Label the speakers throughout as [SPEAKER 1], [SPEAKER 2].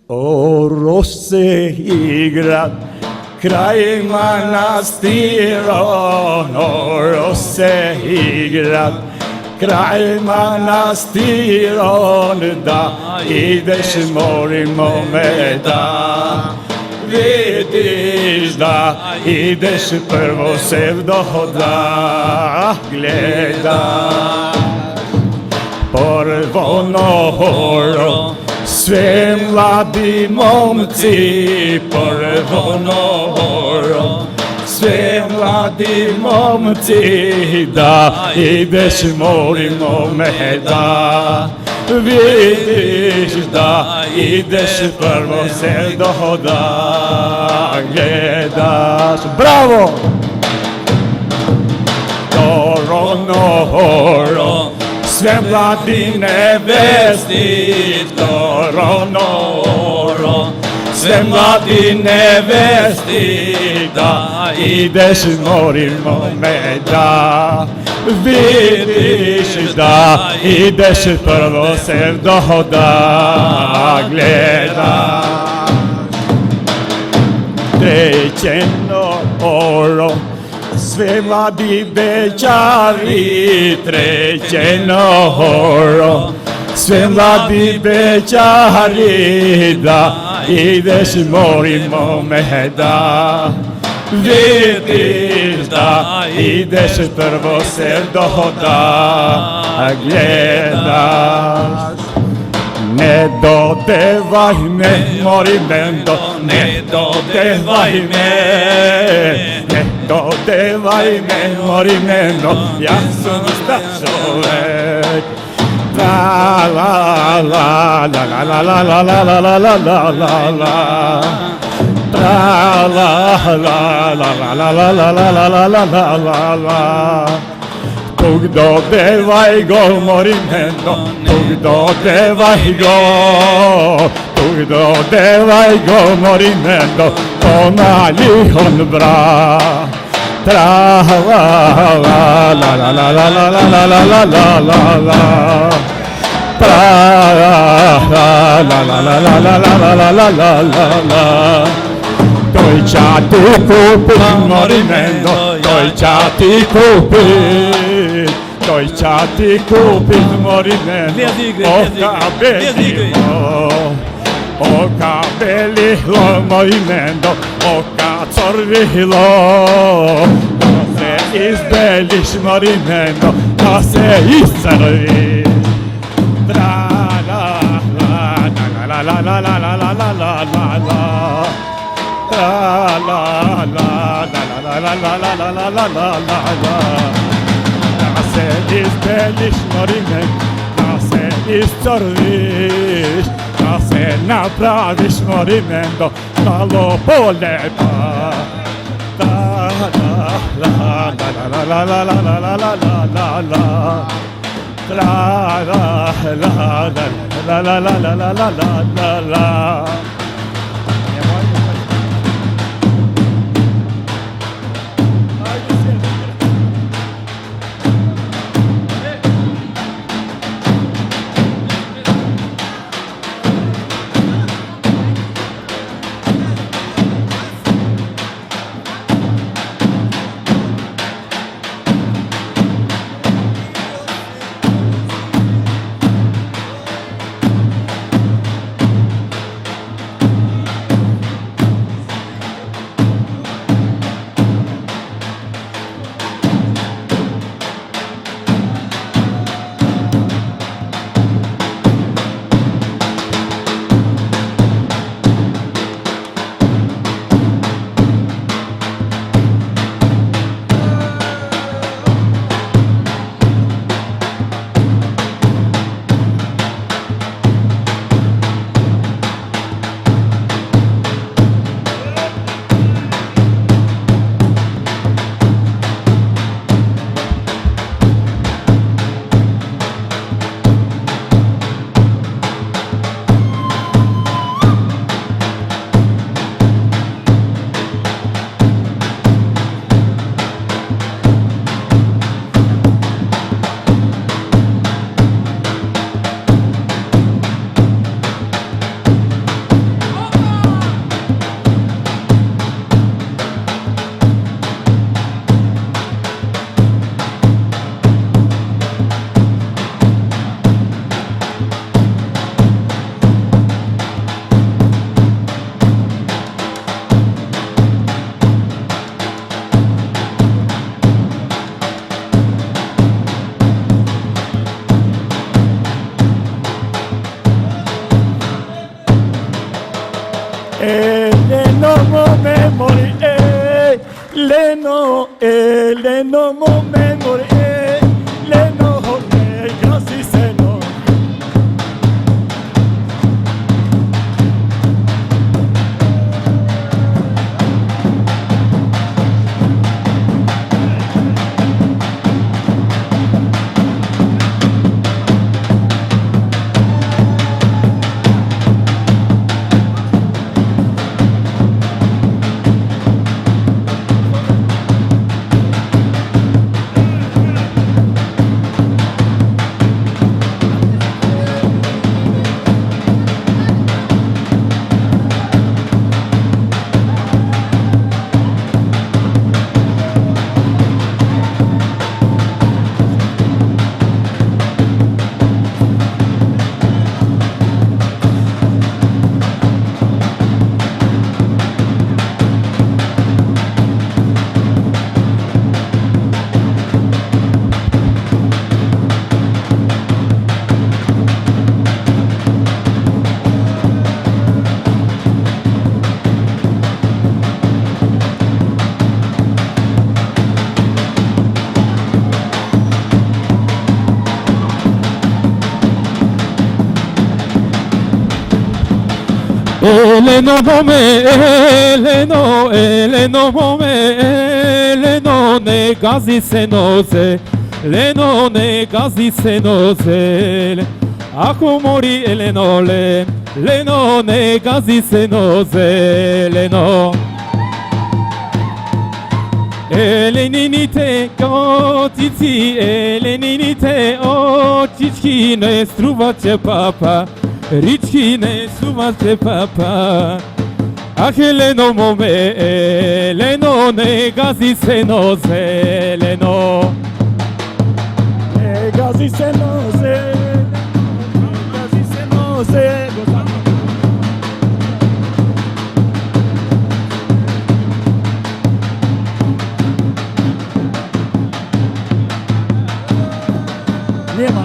[SPEAKER 1] O rosse i grad, kraj manastira, o rosse i grad, kraj manastira, da ideš molimo da vidiš da ideš prvo se da gleda. Prvo noro, sve mladi momci, prvo noro, sve mladi momci, da ideš molimo da vidiš da ideš prvo se da gledaš. Bravo! Noro, noro, sve mladi nevesti, noro, noro, sve mladi nevesti, da ideš molimo da vidiš da ideš prvo se da gledaš. Treće noro, sve mladi bećari, treće noro, sve mladi bećari, da ideš molimo da vidiš da ideš prvo se da gledaš. Ne dodevaj me, morimendo, ne dodevaj me, ne dodevaj me, morimendo, ja sam star čovek. La la la la la la la la la la la la la la. La la la la la la la la la la la la la la. Tog dodevaj go morimendo, tog dodevaj go, tog dodevaj go morimendo, ponali on bra. Tra la la la la la la la la la la la la la. Tra la la la la la la la la la la la la. Doj ću ti kupit morimendo, doj ću ti kupit, doj ću ti kupit morimendo, oka belilo, oka belilo morimendo, oka corvilo, da se izbeliš morimendo, da se iscrviš. Tra la la la la la la la la la la la la. La la la la la la la la la la la la la. Da se izbeliš morime, da se iscrviš, da se napraviš morimendo, malo polepa. La la la la la la la la la la la la la. La la la la la la la la la la la. Eleno mo memori, Eleno mo memori, Eleno me gasi seno.
[SPEAKER 2] Eleno mome, Eleno mome, Eleno ne gazi senoze, Leno ne gazi senoze, ako mori Eleno le, Leno ne gazi senoze, Leno. Eleninite otici, eleninite otici ne struvace papa. Ričine suvace papa, ah Eleno mome, Eleno ne gazi senoze, Eleno.
[SPEAKER 1] Gazi senoze, gazi senoze. Nie ma.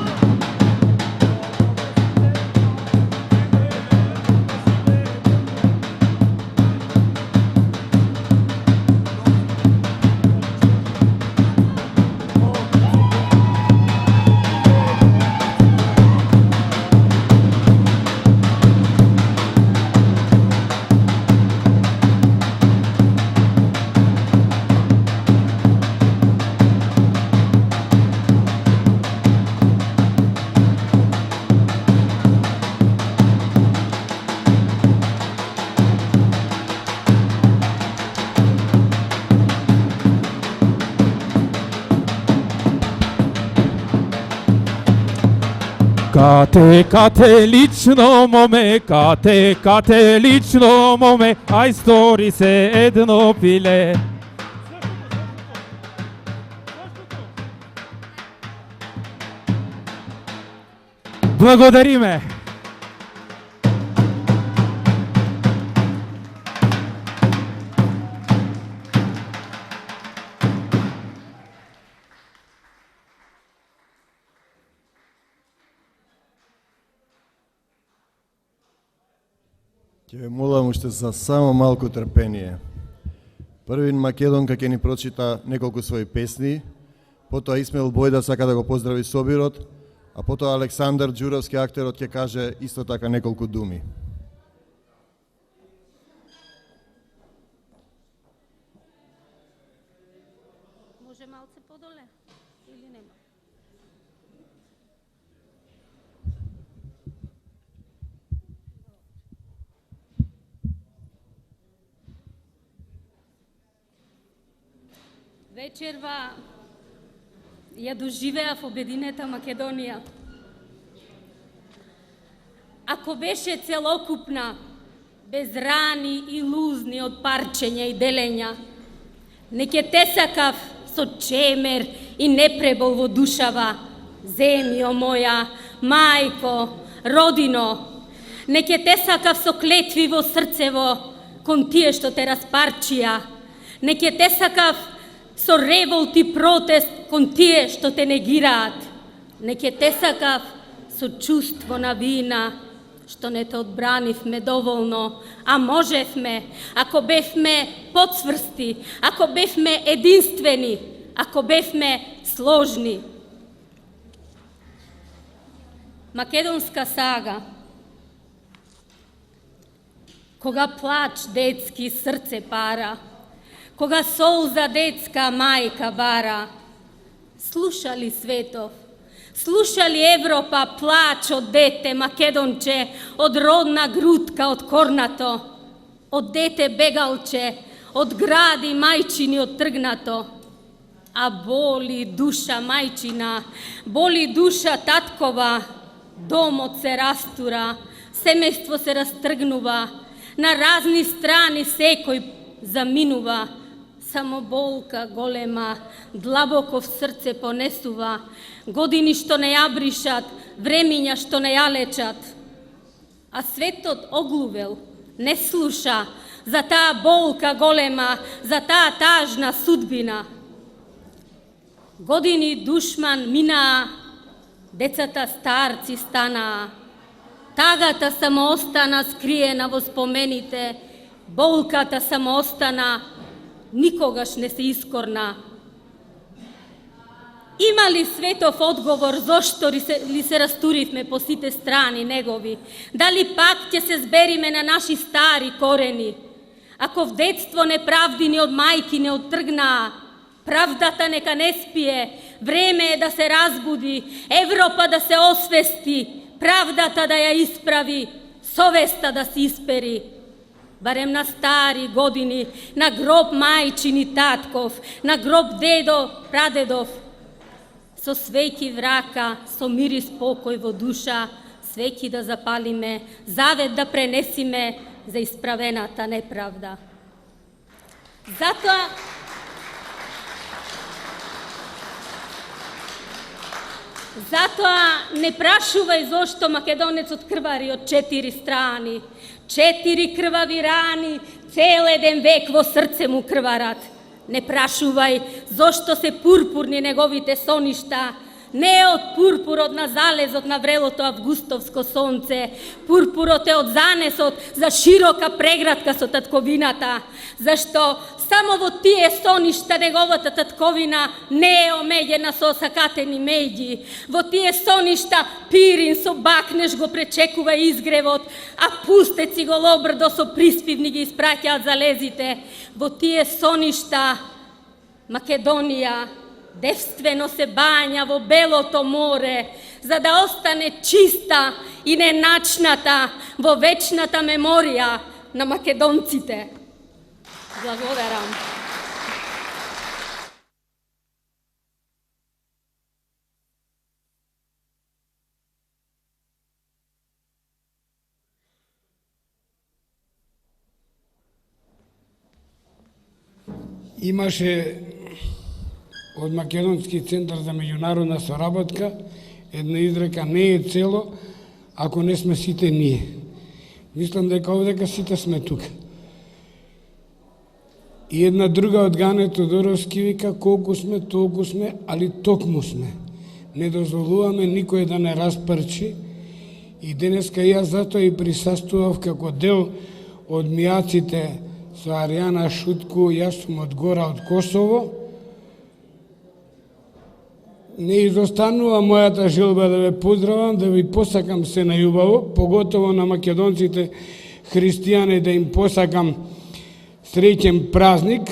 [SPEAKER 2] Kate lično mome, kate lično mome, aj stori se jedno pile. Благодари ме.
[SPEAKER 3] Ќе ве молам уште за само малку трпение. Првин Македонка ќе ни прочита неколку своји песни, потоа Исмел Бојда сака да го поздрави собирот, а потоа Александар Ѓуровски, актерот, ќе каже исто така неколку думи.
[SPEAKER 4] Може малце подоле или нема? Вечерва ја доживеа в Обединета Македонија. Ако беше целокупна, без рани и лузни од парчења и делења, не ќе те сакав со чемер и непребол во душава, земјо моја, мајко, родино, не ќе те сакав со клетви во срцево, кон тие што те распарчија, не ќе те сакав со револт и протест кон тие што те негираат. Не ќе те сакав со чувство на вина, што не те одбранивме доволно, а можевме, ако бевме подсврсти, ако бевме единствени, ако бевме сложни. Македонска сага. Кога плач детски срце пара, кога солза детска мајка бара, слушали светов, слушали Европа плач од дете македонче, од родна грудка, од корнато, од дете бегалче, од гради мајчини оттргнато. А боли душа мајчина, боли душа таткова, домот се растура, семејство се растргнува, на разни страни секој заминува, само болка голема, длабоко в срце понесува, години што не ја бришат, времиња што не ја лечат. А светот оглувел, не слуша за таа болка голема, за таа тажна судбина. Години душман минаа, децата старци станаа, тагата само остана скриена во спомените, болката само остана, никогаш не се искорна. Има ли светов одговор зошто ли се растуривме по сите страни негови? Дали пак ќе се збериме на наши стари корени? Ако в детство неправди ни од мајки не оттргнаа, правдата нека не спие, време е да се разбуди, Европа да се освести, правдата да ја исправи, совеста да се испери. Барем на стари години, на гроб мајчини татков, на гроб дедо, прадедов, со свеќи врака, со мир и спокој во душа, свеќи да запалиме, завет да пренесиме за исправената неправда. Затоа не прашувај зошто македонецот крвари од 4 страни. 4 крвави рани, цел еден век во срце му крварат. Не прашувај зошто се пурпурни неговите соништа. Не е од пурпурот на залезот на врелото августовско сонце. Пурпурот е од занесот за широка преградка со татковината. Зашто само во тие соништа неговата татковина не е омеѓена со осакатени меѓи. Во тие соништа пирин со бакнеш го пречекува изгревот, а пустеци голобрдо со приспивни ги испраќаат залезите. Во тие соништа Македонија девствено се бања во белото море, за да остане чиста и неначната во вечната меморија на македонците. Благодарам.
[SPEAKER 5] Имаше од Македонски центар за меѓународна соработка една изрека: не е цело ако не сме сите ние. Мислам дека овдека сите сме тука. И една друга од Гане Тодоровски вика: колку сме, толку сме, али токму сме. Не дозволуваме никој да не распрчи. И денеска јас затоа и присуствував како дел од мијаците со Аријана Шутку. Јас сум од гора од Косово. Не изостанува мојата желба да ве поздравам, да ви посакам се најубаво, поготово на македонците христијани да им посакам среќен празник,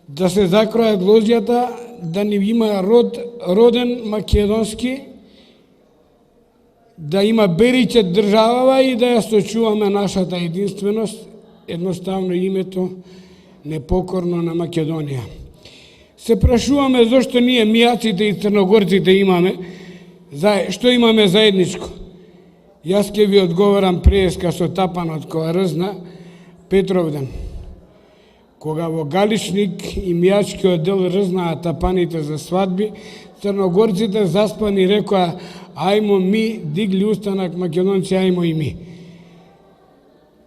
[SPEAKER 5] да се закројат лозјата, да ни има роден македонски, да има беричет државава и да ја сочуваме нашата единственост, едноставно името непокорно на Македонија. Се прашуваме зошто ние мијаците и црногорците имаме, што имаме заедничко. Јас ќе ви одговорам преска со тапанот која рзна Петровден. Кога во Галичник и мијачкиот дел рзнаа тапаните за свадби, црногорците заспани рекоа: ајмо ми, дигли устанак македонци, ајмо и ми.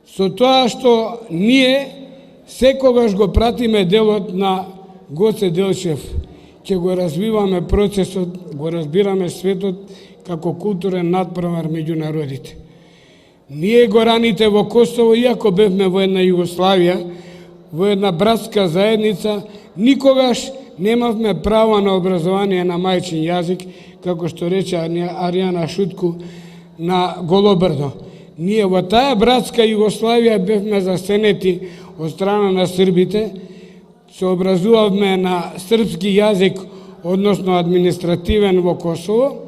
[SPEAKER 5] Со тоа што ние секогаш го пратиме делот на Гоце Делчев, ќе го развиваме процесот, го разбираме светот како културен надпревар меѓу народите. Ние гораните во Косово, иако бевме во една Југославија, во една братска заедница, никогаш немавме право на образование на мајчин јазик, како што рече Аријана Шутку на Голобрдо. Ние во таа братска Југославија бевме засенети од страна на србите, се образувавме на српски јазик, односно административен во Косово,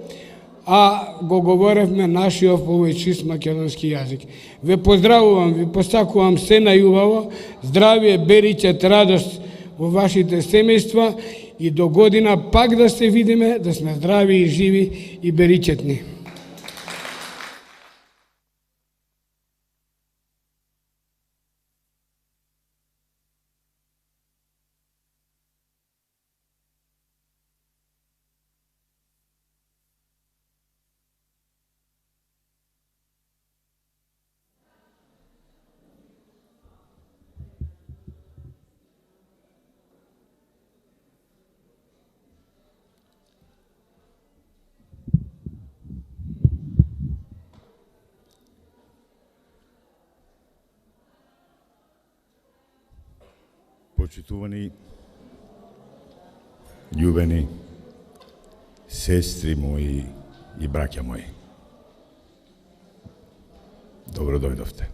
[SPEAKER 5] а го говоревме нашиот овој чист македонски јазик. Ве поздравувам, ви посакувам се најубаво, здравје, беричет, радост во вашите семејства и до година пак да се видиме, да сме здрави и живи и беричетни.
[SPEAKER 1] Почитувани, љубени сестри мои и браќа мои, добро дојдовте.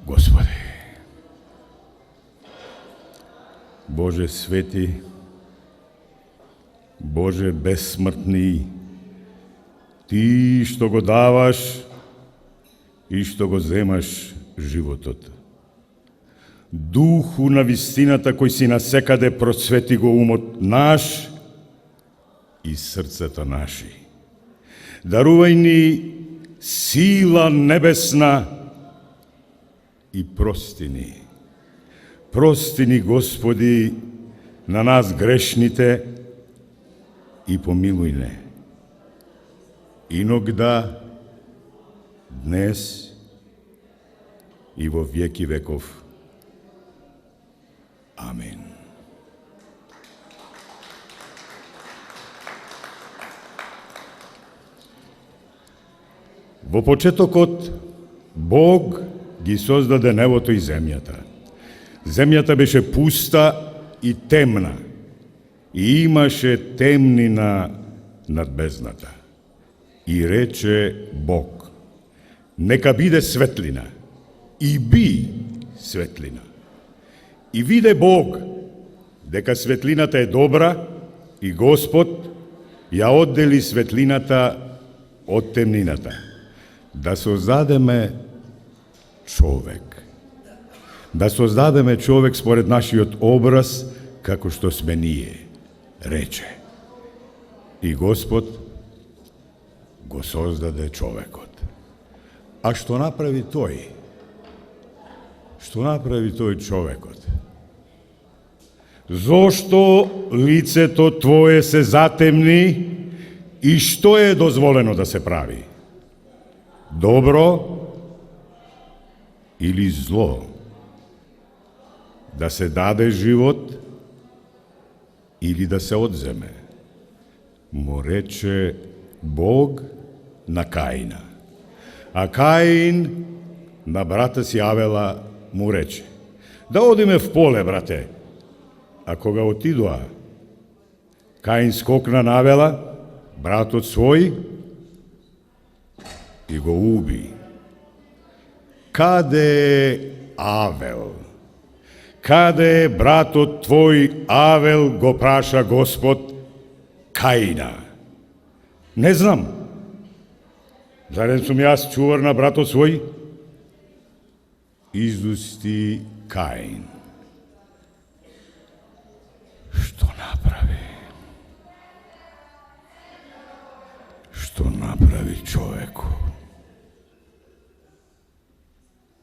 [SPEAKER 1] Господи, Боже свети, Боже бессмртни, Ти што го даваш и што го земаш животот. Духу на вистината кој си насекаде просвети го умот наш и срцата наши. Дарувај ни сила небесна и прости ни. Прости ни, Господи, на нас грешните и помилуј не. Иногда, днес и во веки веков. Амин. Во почетокот Бог ги создаде небото и земјата. Земјата беше пуста и темна и имаше темнина над бездната. И рече Бог: нека биде светлина. И би светлина. И виде Бог дека светлината е добра и Господ ја оддели светлината од темнината. Да создадеме човек. Да создадеме човек според нашиот образ, како што сме ние, рече. И Господ го создаде човекот. А што направи тој? Што направи тој човекот? Зошто лицето твое се затемни и што е дозволено да се прави? Добро или зло? Да се даде живот или да се одземе? Му рече Бог на Каина. А Каин на брата си Авела му рече: да одиме в поле, брате. А кога отидоа, Каин скокна на Авела, братот свој, и го уби. Каде е Авел? Каде е братот твој Авел, го праша Господ Каина. Не знам. Зарем сум јас чувар на братот свој? Изусти Каин. Што направи? Што направи човеку?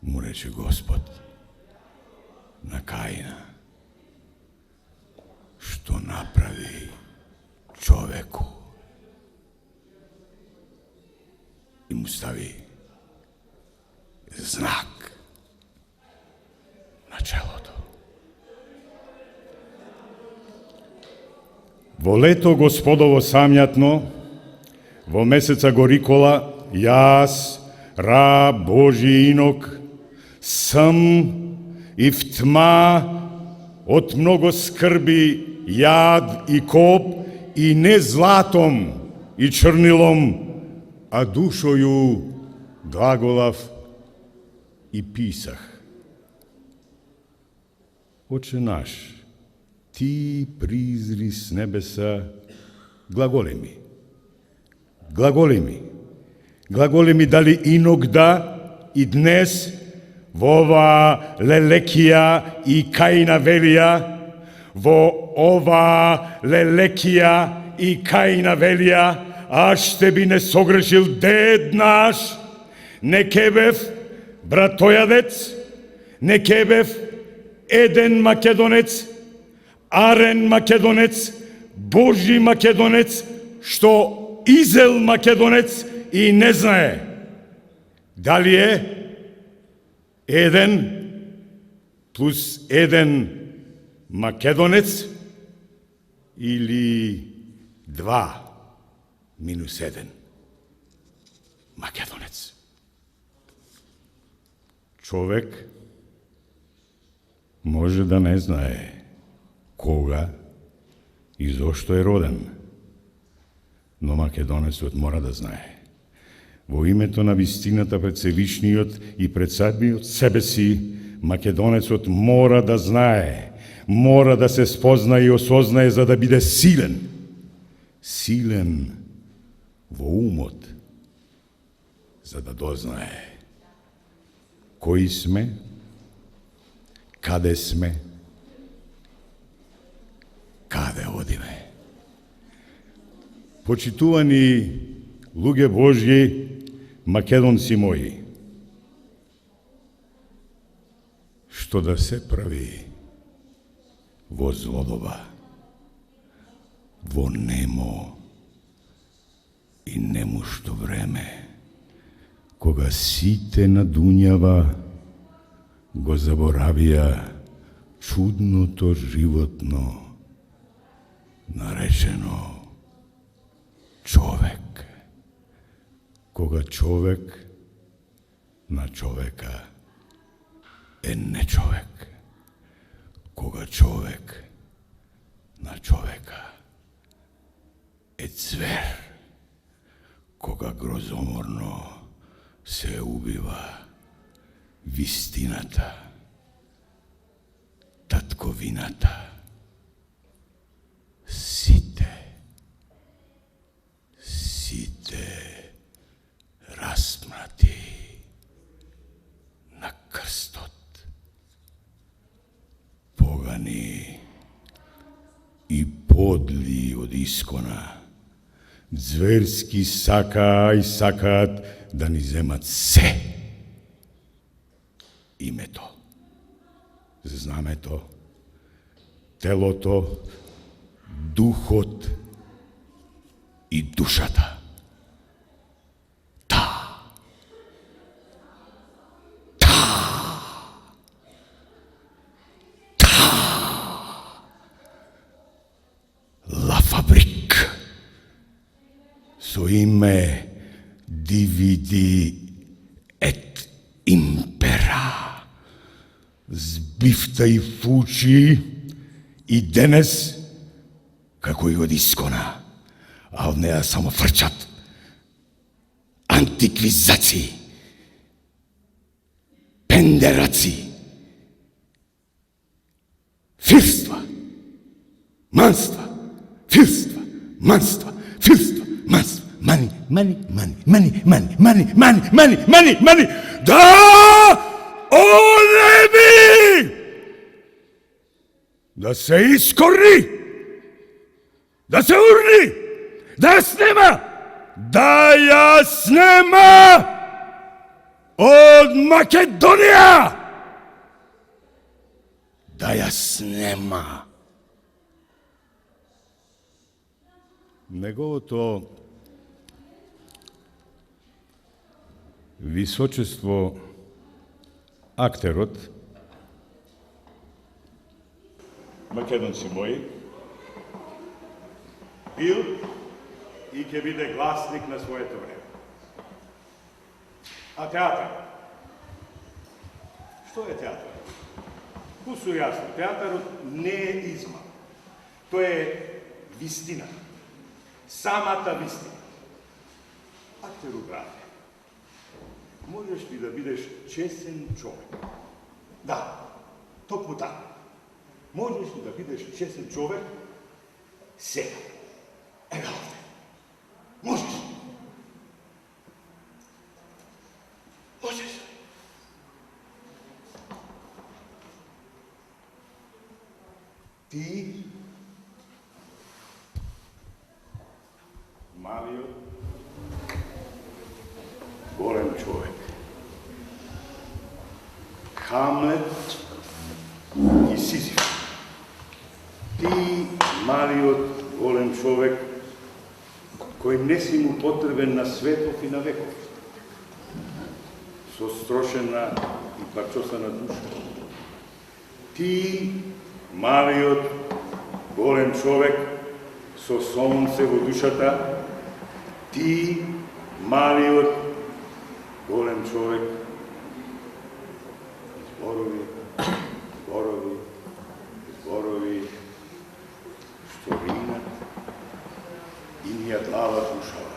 [SPEAKER 1] Му рече Господ на Каина: направи човеку и му стави знак на челото. Во лето Господово самјатно, во месеца Горикола, јас, раб Божи инок, сам и в тма од много скрби, јад и коп, и не златом и чрнилом, а душою глаголав и писах. Отче наш, ти призри с небеса, глаголи ми. Глаголи ми. Глаголи ми дали иногда и днес во ова лелекија и каина велија, во ова лелекија и каина велија, а ще би не согрешил дед наш, не кебев братојадец, не кебев еден македонец, арен македонец, Божи македонец, што изел македонец и не знае дали е еден плюс еден македонец или 2 минус 1 македонец. Човек може да не знае кога и зошто е роден, но македонецот мора да знае. Во името на вистината пред Севишниот и пред самиот себе си, македонецот мора да знае, мора да се спознае и осознае за да биде силен. Силен во умот, за да дознае кои сме, каде сме, каде одиме. Почитувани луѓе Божји, македонци мои, што да се прави во злодоба, во немо и немушто време, кога сите на дуњава го заборавија чудното животно наречено човек. Кога човек на човека е не човек. Кога човек на човека е цвер. Кога грозоморно се убива вистината, татковината. Сите распнати на крстот. Погани и подли од искона, зверски сака и сакаат да ни земат се. Името, знамето, телото, духот и душата. Ла Фабрик со име Дивиди ет Импера збивта и фучи и денес како и од искона, а од неа само фрчат антиквизации, пендераци, фирства, манства, фирства, манства, фирства, манства, мани, да олеви, да се искорни, да се урни, да ја снема од Македонија, да ја снема Неговото височество актерот, македонци мои, бил и ќе биде гласник на своето време. А театар? Што е театар? Кусу јасно, театарот не е измам. Тоа е вистина. Самата вистина. Актеру, брате, можеш ли да бидеш честен човек? Да, токму така. Можеш ли да бидеш честен човек сега? Еве овде. Можеш. Можеш. Ти, малиот, голем човек, Хамлет и Сизиф. Ти, малиот, голем човек, кој не си му потребен на светов и на веков, со строшена и парчосана душа. Ти, малиот, голем човек, со сонце во душата, ти, малиот, голем човек, зборови, зборови, зборови, што ринат и ни ја глава душава.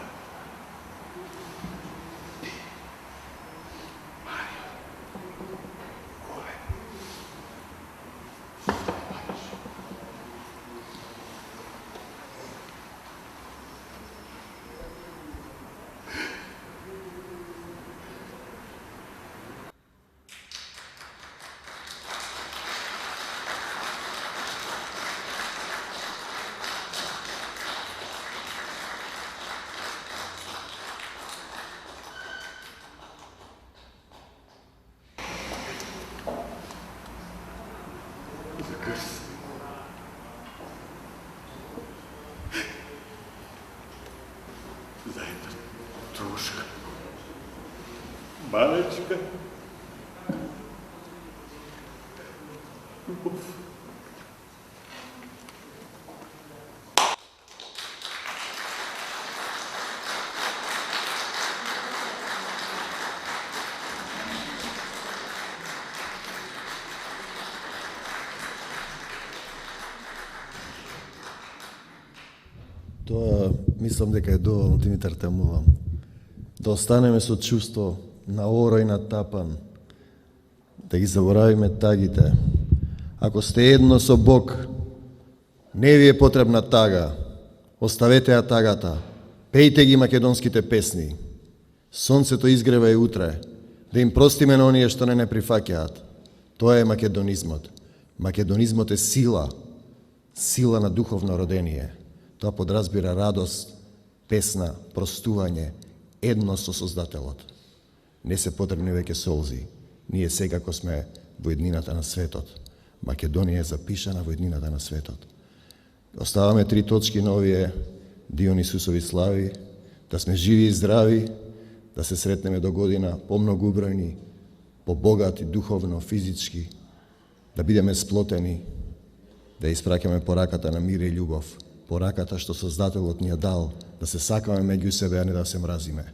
[SPEAKER 1] За една трошка, малечка, любов.
[SPEAKER 3] Тоа мислам дека е доволно, Димитар Тамува. Да останеме со чувство на орој на тапан, да ги заборавиме тагите. Ако сте едно со Бог, не ви е потребна тага, оставете ја тагата, пејте ги македонските песни. Сонцето изгрева и утре, да им простиме на оние што не прифаќаат. Тоа е македонизмот. Македонизмот е сила, сила на духовно родение. Тоа подразбира радост, песна, простување, едно со Создателот. Не се потребни веќе солзи. Ние секако сме во еднината на светот. Македонија е запишана во еднината на светот. Оставаме 3 точки на овие Дионисусови слави, да сме живи и здрави, да се сретнеме до година помногу убројни, побогати духовно, физички, да бидеме сплотени, да испраќаме пораката на мир и љубов, пораката што Создателот ни ја дал, да се сакаме меѓу себе, а не да се мразиме.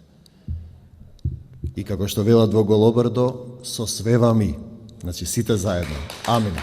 [SPEAKER 3] И како што велат во Голобрдо, со све вами, значи сите заедно. Амин.